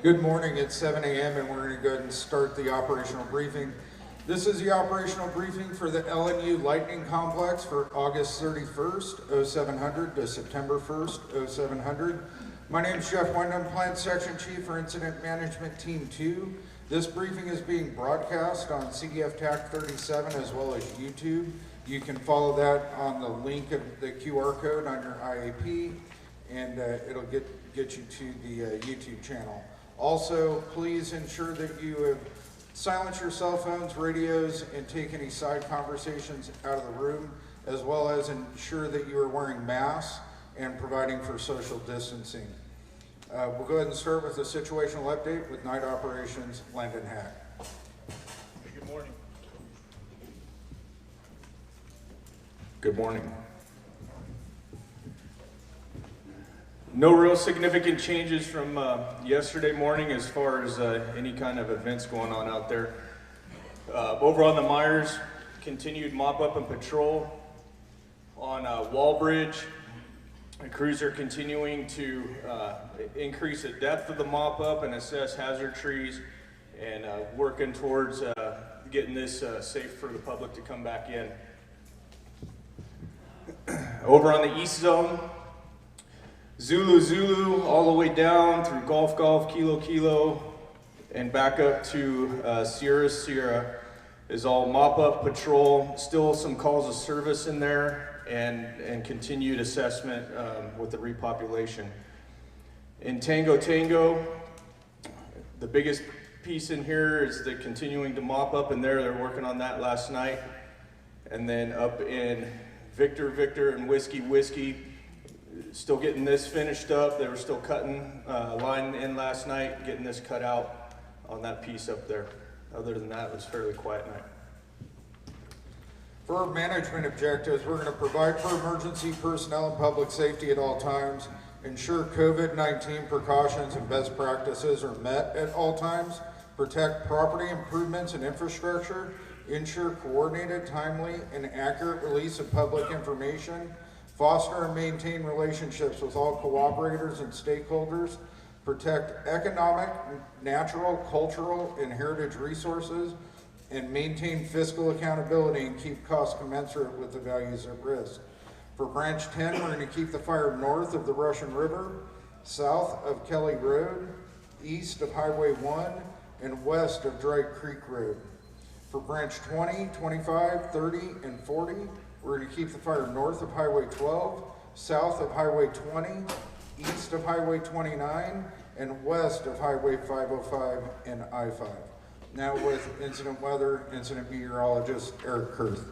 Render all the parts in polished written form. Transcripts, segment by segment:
Good morning, it's 7 a.m. and we're going to go ahead and start the operational briefing. This is the operational briefing for the LNU Lightning Complex for August 31st, 0700 to September 1st, 0700. My name is Jeff Wyndham, Plant Section Chief for Incident Management Team 2. This briefing is being broadcast on CDF TAC 37 as well as YouTube. You can follow that on the link of the QR code on your IAP, and it'll get you to the YouTube channel. Also, please ensure that you have silenced your cell phones, radios, and take any side conversations out of the room, as well as ensure that you are wearing masks and providing for social distancing. We'll go ahead and start with the situational update with Night Operations, Landon Hack. Good morning. Good morning. No real significant changes from yesterday morning as far as any kind of events going on out there. Over on the Myers, continued mop up and patrol. On Wallbridge, the crews are continuing to increase the depth of the mop up and assess hazard trees, and working towards getting this safe for the public to come back in. Over on the East Zone, Zulu, all the way down through Golf, Kilo, and back up to Sierra is all mop-up patrol. Still some calls of service in there, and continued assessment with the repopulation. In Tango, the biggest piece in here is the continuing to mop up in there. They're working on that last night. And then up in Victor, and Whiskey, still getting this finished up. They were still cutting line in last night, getting this cut out on that piece up there. Other than that, it was a fairly quiet night. For our management objectives, we're going to provide for emergency personnel and public safety at all times, ensure COVID-19 precautions and best practices are met at all times, protect property improvements and infrastructure, ensure coordinated, timely, and accurate release of public information, foster and maintain relationships with all cooperators and stakeholders, protect economic, natural, cultural, and heritage resources, and maintain fiscal accountability and keep costs commensurate with the values at risk. For Branch 10, we're going to keep the fire north of the Russian River, south of Kelly Road, east of Highway 1, and west of Dry Creek Road. For Branch 20, 25, 30, and 40, we're going to keep the fire north of Highway 12, south of Highway 20, east of Highway 29, and west of Highway 505 and I-5. Now with incident weather, incident meteorologist Eric Kurth.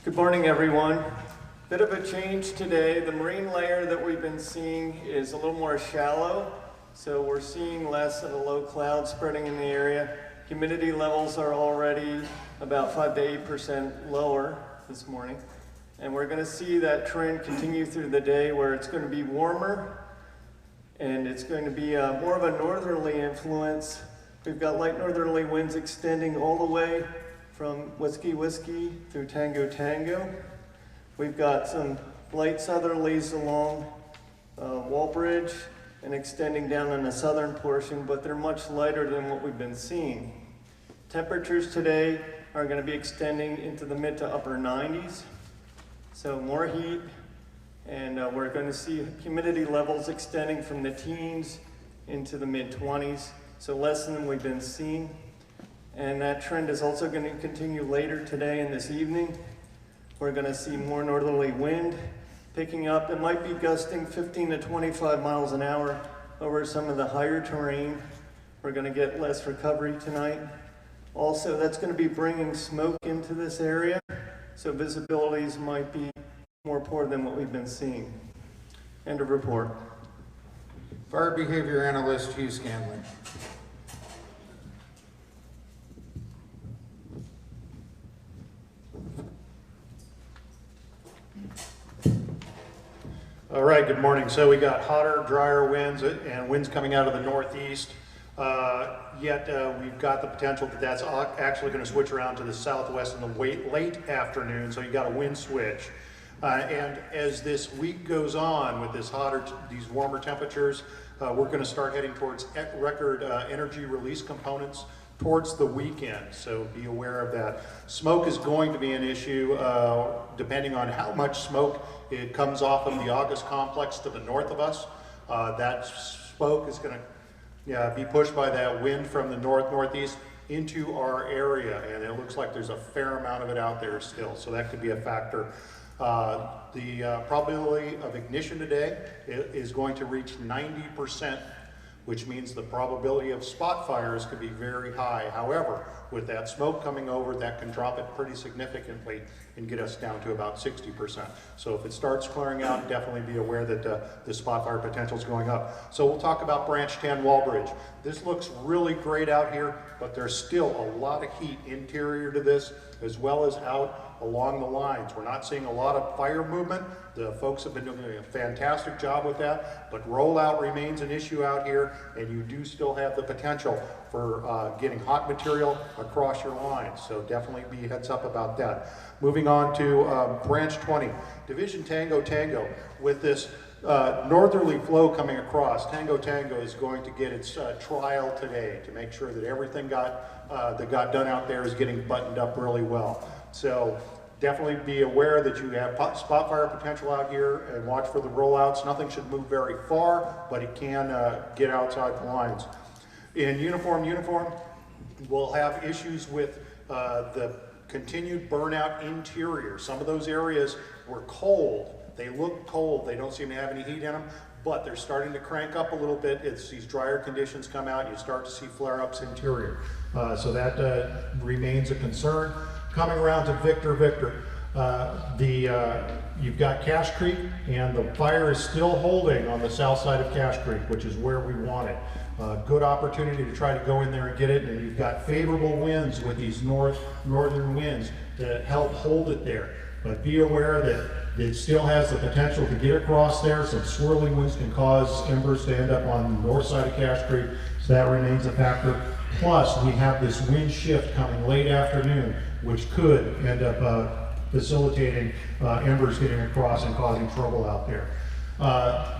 Good morning, everyone. Bit of a change today. The marine layer that we've been seeing is a little more shallow, so we're seeing less of a low cloud spreading in the area. Humidity levels are already about 5 to 8% lower this morning, and we're going to see that trend continue through the day where it's going to be warmer and it's going to be more of a northerly influence. We've got light northerly winds extending all the way from Whiskey through Tango. We've got some light southerlies along Wallbridge and extending down in the southern portion, but they're much lighter than what we've been seeing. Temperatures today are going to be extending into the mid to upper 90s, so more heat, and we're going to see humidity levels extending from the teens into the mid 20s, so less than we've been seeing. And that trend is also going to continue later today and this evening. We're going to see more northerly wind picking up. It might be gusting 15 to 25 miles an hour over some of the higher terrain. We're going to get less recovery tonight. Also, that's going to be bringing smoke into this area, so visibilities might be more poor than what we've been seeing. End of report. Fire Behavior Analyst Hugh Scanlon. All right, good morning. So we got hotter, drier winds and winds coming out of the northeast. Yet we've got the potential that that's actually going to switch around to the southwest in the late afternoon, so you got a wind switch. And as this week goes on with this these warmer temperatures, we're going to start heading towards record energy release components towards the weekend, so be aware of that. Smoke is going to be an issue depending on how much smoke it comes off of the August complex to the north of us. That smoke is going to be pushed by that wind from the northeast into our area, and it looks like there's a fair amount of it out there still, so that could be a factor. The probability of ignition today is going to reach 90%, which means the probability of spot fires could be very high. However, with that smoke coming over, that can drop it pretty significantly and get us down to about 60%. So if it starts clearing out, definitely be aware that the spot fire potential is going up. So we'll talk about Branch 10 wall bridge. This looks really great out here, but there's still a lot of heat interior to this, as well as out along the lines. We're not seeing a lot of fire movement. The folks have been doing a fantastic job with that, but rollout remains an issue out here, and you do still have the potential for getting hot material across your lines. So definitely be heads up about that. Moving on to Branch 20, Division Tango Tango. With this northerly flow coming across, Tango Tango is going to get its trial today to make sure that everything that got done out there is getting buttoned up really well. So definitely be aware that you have spot fire potential out here and watch for the rollouts. Nothing should move very far, but it can get outside the lines. In uniform, we'll have issues with the continued burnout interior. Some of those areas were cold. They look cold. They don't seem to have any heat in them, but they're starting to crank up a little bit. It's these drier conditions come out, you start to see flare-ups interior. So that remains a concern. Coming around to Victor, you've got Cache Creek, and the fire is still holding on the south side of Cache Creek, which is where we want it. Good opportunity to try to go in there and get it, and you've got favorable winds with these northern winds to help hold it there. But be aware that it still has the potential to get across there. Some swirling winds can cause embers to end up on the north side of Cache Creek, so that remains a factor. Plus, we have this wind shift coming late afternoon, which could end up facilitating embers getting across and causing trouble out there.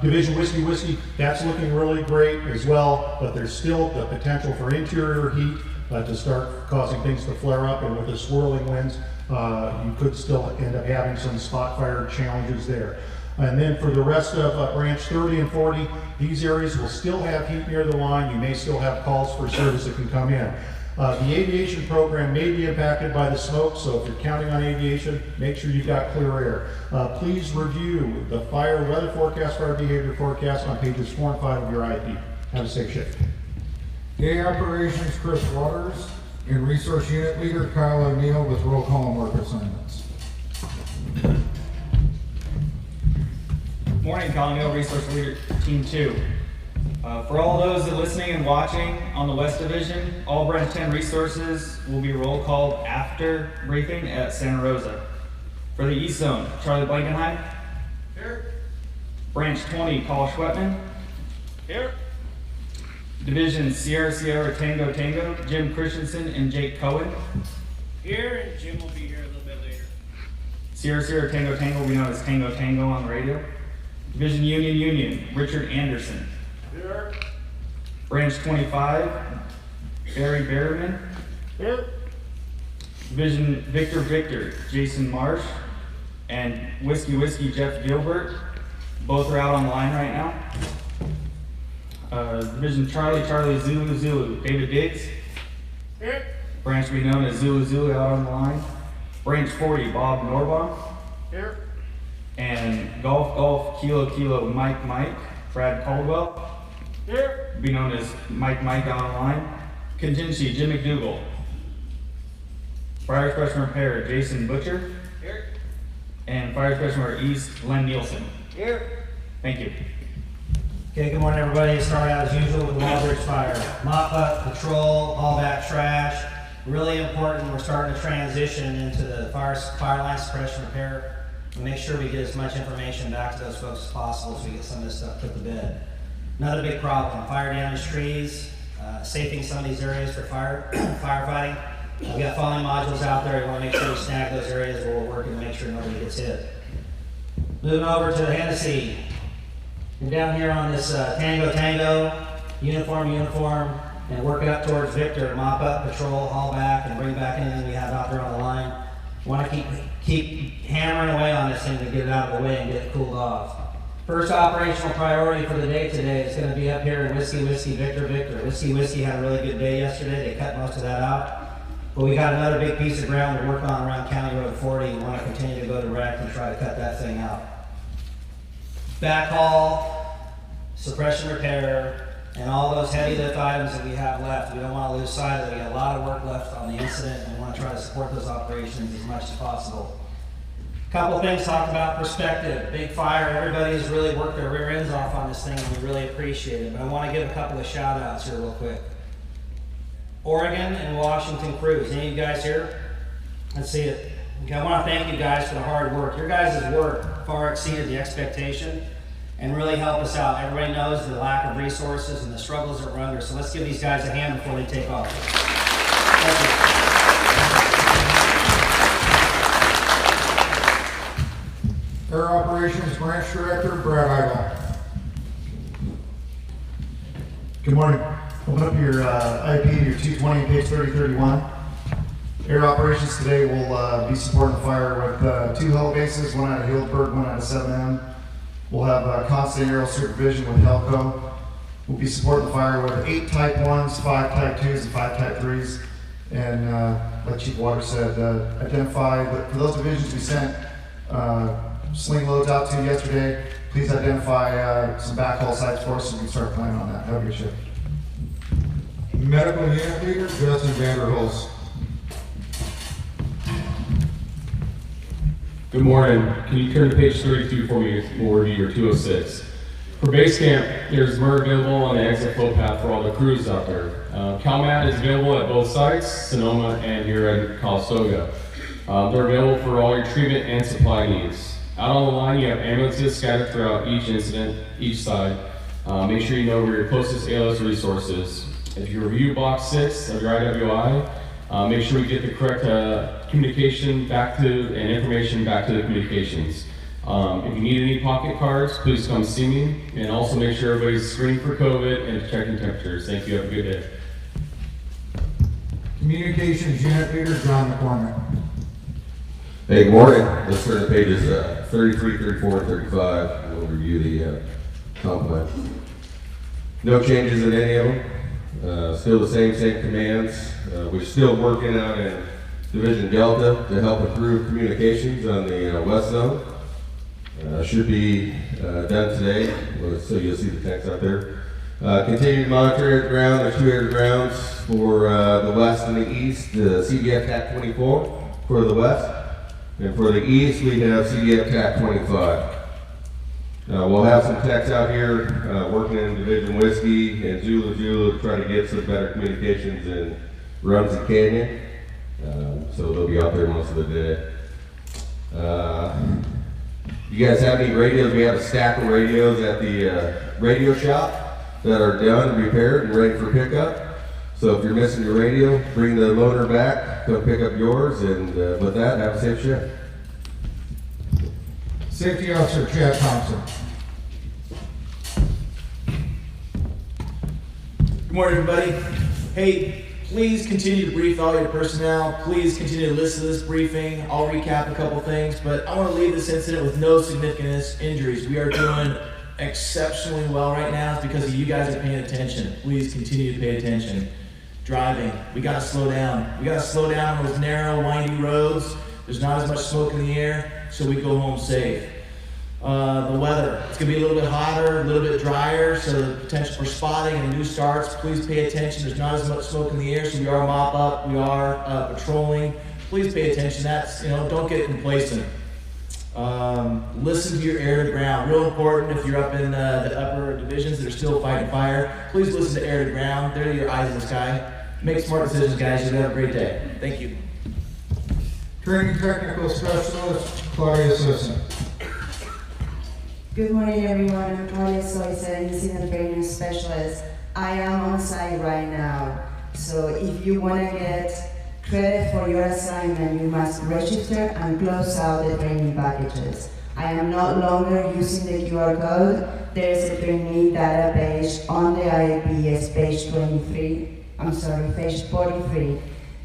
Division Whiskey, that's looking really great as well, but there's still the potential for interior heat to start causing things to flare up, and with the swirling winds, you could still end up having some spot fire challenges there. And then for the rest of Branch 30 and 40, these areas will still have heat near the line. You may still have calls for service that can come in. The aviation program may be impacted by the smoke, so if you're counting on aviation, make sure you've got clear air. Please review the fire weather forecast, fire behavior forecast on pages 4 and 5 of your IEP. Have a safe shift. Day operations, Chris Waters, and resource unit leader Kyle O'Neill with roll call and work assignments. Morning, Colonial Resource Leader Team 2. For all those that are listening and watching on the West Division, all Branch 10 resources will be roll called after briefing at Santa Rosa. For the East Zone, Charlie Blankenheim. Here. Branch 20, Paul Schwetman. Here. Division Sierra Tango Tango, Jim Christensen and Jake Cohen. Here, and Jim will be here a little bit later. Sierra Tango Tango will be known as Tango Tango on the radio. Division Union, Richard Anderson. Here. Branch 25, Barry Berryman. Here. Division Victor, Jason Marsh. And Whiskey, Jeff Gilbert. Both are out on the line right now. Division Charlie, Zulu, David Diggs. Here. Branch will be known as Zulu out on the line. Branch 40, Bob Norbaum. Here. And Golf, Kilo, Mike, Brad Caldwell. Here. Be known as Mike out on the line. Contingency, Jim McDougall. Fire Suppression Repair, Jason Butcher. Here. And Fire Suppression East, Len Nielsen. Here. Thank you. Okay, good morning everybody. Start out as usual with the wall bridge fire. Mop up, patrol, haul back trash. Really important, we're starting to transition into the fire line suppression repair. We make sure we get as much information back to those folks as possible so we get some of this stuff put to bed. Another big problem, fire damaged trees, safing some of these areas for firefighting. We got falling modules out there, we want to make sure we snag those areas where we're working to make sure nobody gets hit. Moving over to the Hennessy. We're down here on this Tango, uniform, and working up towards Victor. Mop up, patrol, haul back, and bring back anything we have out there on the line. Want to keep hammering away on this thing to get it out of the way and get it cooled off. First operational priority for the day today is going to be up here in Whiskey, Victor. Whiskey had a really good day yesterday. They cut most of that out. But we got another big piece of ground to work on around County Road 40 and want to continue to go direct and try to cut that thing out. Backhaul, suppression repair, and all those heavy lift items that we have left. We don't want to lose sight of it. We got a lot of work left on the incident and we want to try to support those operations as much as possible. Couple things talked about perspective. Big fire. Everybody's really worked their rear ends off on this thing and we really appreciate it. But I want to give a couple of shout outs here real quick. Oregon and Washington crews. Any of you guys here? Let's see it. Okay, I want to thank you guys for the hard work. Your guys' work far exceeded the expectation and really helped us out. Everybody knows the lack of resources and the struggles that we're under. So let's give these guys a hand before they take off. Thank you. Air Operations Branch Director Brad Idle. Good morning. Open up your IP, your 220, page 3031. Air operations today will be supporting the fire with 2 heli bases, one out of Hillsburg, one out of 7M. We'll have constant aerial supervision with Helco. We'll be supporting the fire with 8 Type 1s, 5 Type 2s, and 5 Type 3s. And like Chief Waters said, identify, for those divisions we sent sling loads out to yesterday, please identify some backhaul sites for us so we can start planning on that. Have a good shift. Medical Unit Leader Justin Vanderhulst. Good morning. Can you turn to page 32 for me? We'll review your 206. For base camp, there's MER available on the exit flow path for all the crews out there. CalMat is available at both sites, Sonoma and here at Calistoga. They're available for all your treatment and supply needs. Out on the line, you have ambulances scattered throughout each incident, each side. Make sure you know where your closest ALS resource is. If you review box 6 of your IWI, make sure we get the correct communication back to and information back to the communications. If you need any pocket cards, please come see me. And also make sure everybody's screened for COVID and checking temperatures. Thank you. Have a good day. Communications Unit Leader John McCormick. Hey, good morning. Let's turn to pages 33, 34, and 35. We'll review the complex. No changes in any of them. Still the same commands. We're still working out in Division Delta to help improve communications on the west zone. Should be done today, so you'll see the text out there. Continue to monitor air to ground. There's 2 air to grounds for the west and the east. The CDF TAC 24 for the west, and for the east we have CDF TAC 25. We'll have some techs out here working in Division Whiskey and Zulu to try to get some better communications in Rumsey Canyon. So they'll be out there most of the day. You guys have any radios? We have a stack of radios at the radio shop that are done, repaired, and ready for pickup. So if you're missing your radio, bring the loaner back, come pick up yours, and with that, have a safe shift. Safety Officer Chad Thompson. Good morning, everybody. Hey, please continue to brief all your personnel. Please continue to listen to this briefing. I'll recap a couple things, but I want to leave this incident with no significant injuries. We are doing exceptionally well right now. It's because you guys are paying attention. Please continue to pay attention. Driving, we got to slow down. We got to slow down on those narrow, windy roads. There's not as much smoke in the air, so we go home safe. The weather, it's going to be a little bit hotter, a little bit drier, so the potential for spotting and new starts, please pay attention. There's not as much smoke in the air, so we are mop up, we are patrolling. Please pay attention. That's, don't get complacent. Listen to your air to ground. Real important if you're up in the upper divisions that are still fighting fire. Please listen to air to ground. They're your eyes in the sky. Make smart decisions, guys. You'll have a great day. Thank you. Training Technical Specialist Claudia Sisson. Good morning, everyone. I'm Claudia Soisa, Incident Training Specialist. I am on site right now, so if you want to get credit for your assignment, you must register and close out the training packages. I am no longer using the QR code. There is a Bring Me database on the IAP as page 43,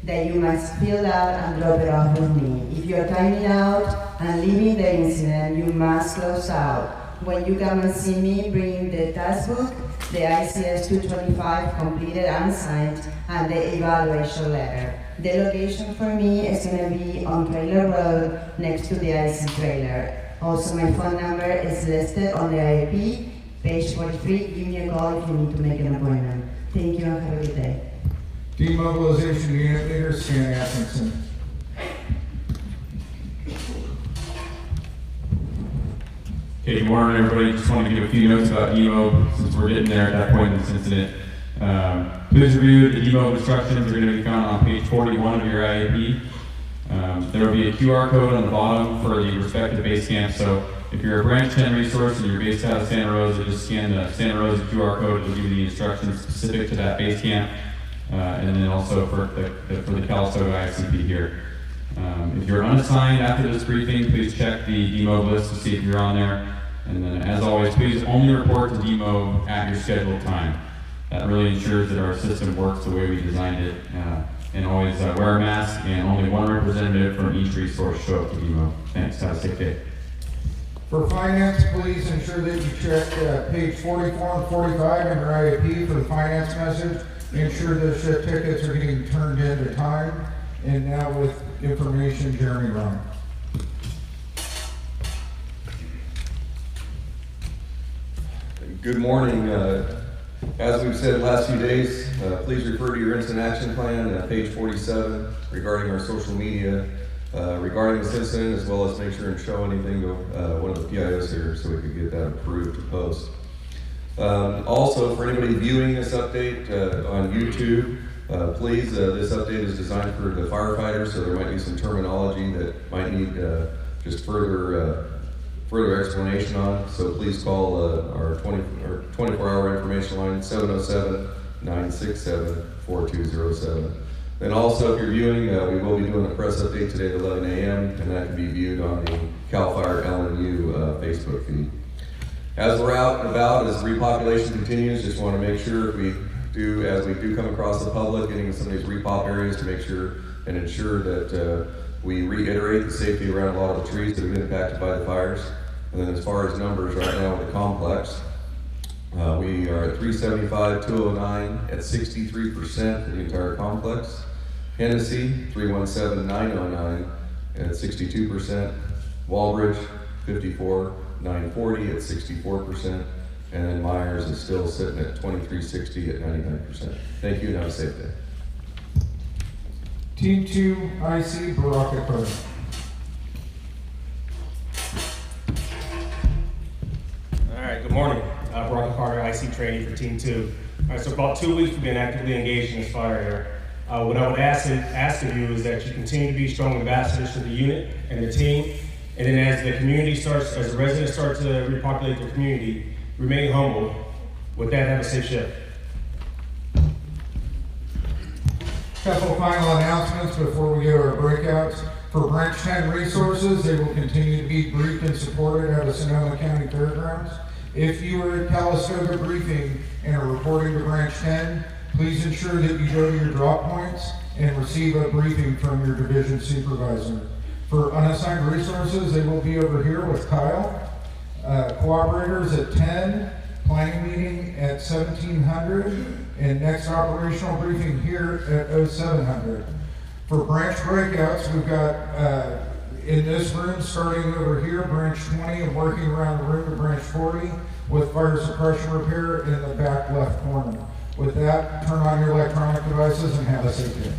that you must fill out and drop it off with me. If you are timing out and leaving the incident, you must close out. When you come and see me, bring the task book, the ICS 225 completed and signed, and the evaluation letter. The location for me is going to be on Trailer Road next to the IC trailer. Also, my phone number is listed on the IAP, page 43. Give me a call if you need to make an appointment. Thank you and have a good day. Demobilization Unit Leader, Stan Atkinson. Okay, good morning, everybody. Just want to give a few notes about demo since we're getting there at that point in this incident. Please review the demo instructions. They're going to be found on page 41 of your IAP. There will be a QR code on the bottom for the respective base camp. So if you're a branch 10 resource and you're based out of Santa Rosa, just scan the Santa Rosa QR code. It'll give you the instructions specific to that base camp. And then also for the Calistoga ICP here. If you're unassigned after this briefing, please check the demo list to see if you're on there. And then, as always, please only report to demo at your scheduled time. That really ensures that our system works the way we designed it. And always wear a mask, and only one representative from each resource show up to demo. Thanks. Have a safe day. For finance, please ensure that you check page 44 and 45 in your IAP for the finance message. Ensure the ship tickets are getting turned in to time. And now with information, Jeremy Ryan. Good morning. As we've said the last few days, please refer to your incident action plan, page 47, regarding our social media, regarding this incident, as well as make sure and show anything to one of the PIOs here so we could get that approved to post. Also, for anybody viewing this update on YouTube, please, this update is designed for the firefighters, so there might be some terminology that might need just further explanation on. So please call our 24-hour information line, 707-967-4207. Then also, if you're viewing, we will be doing a press update today at 11 a.m., and that can be viewed on the CAL FIRE LNU Facebook feed. As we're out and about, as repopulation continues, just want to make sure as we do come across the public, getting in some of these repop areas to make sure and ensure that we reiterate the safety around a lot of the trees that have been impacted by the fires. And then as far as numbers right now with the complex, we are at 375, 209 at 63% for the entire complex. Hennessy, 317, 909 at 62%. Walbridge, 54, 940 at 64%. And then Myers is still sitting at 2360 at 99%. Thank you and have a safe day. Team 2 IC Baraka Carter. All right, good morning. Baraka Carter, IC trainee for Team 2. All right, so for about 2 weeks we've been actively engaged in this fire here. What I would ask of you is that you continue to be strong ambassadors to the unit and the team. And then as the residents start to repopulate their community, remain humble. With that, have a safe shift. Couple final announcements before we go to our breakouts. For Branch 10 resources, they will continue to be briefed and supported at the Sonoma County Fairgrounds. If you are at Calistoga briefing and are reporting to Branch 10, please ensure that you go to your drop points and receive a briefing from your division supervisor. For unassigned resources, they will be over here with Kyle. Cooperators at 10, planning meeting at 1700, and next operational briefing here at 0700. For branch breakouts, we've got in this room, starting over here, branch 20, and working around the room to branch 40 with fire suppression repair in the back left corner. With that, turn on your electronic devices and have a safe day.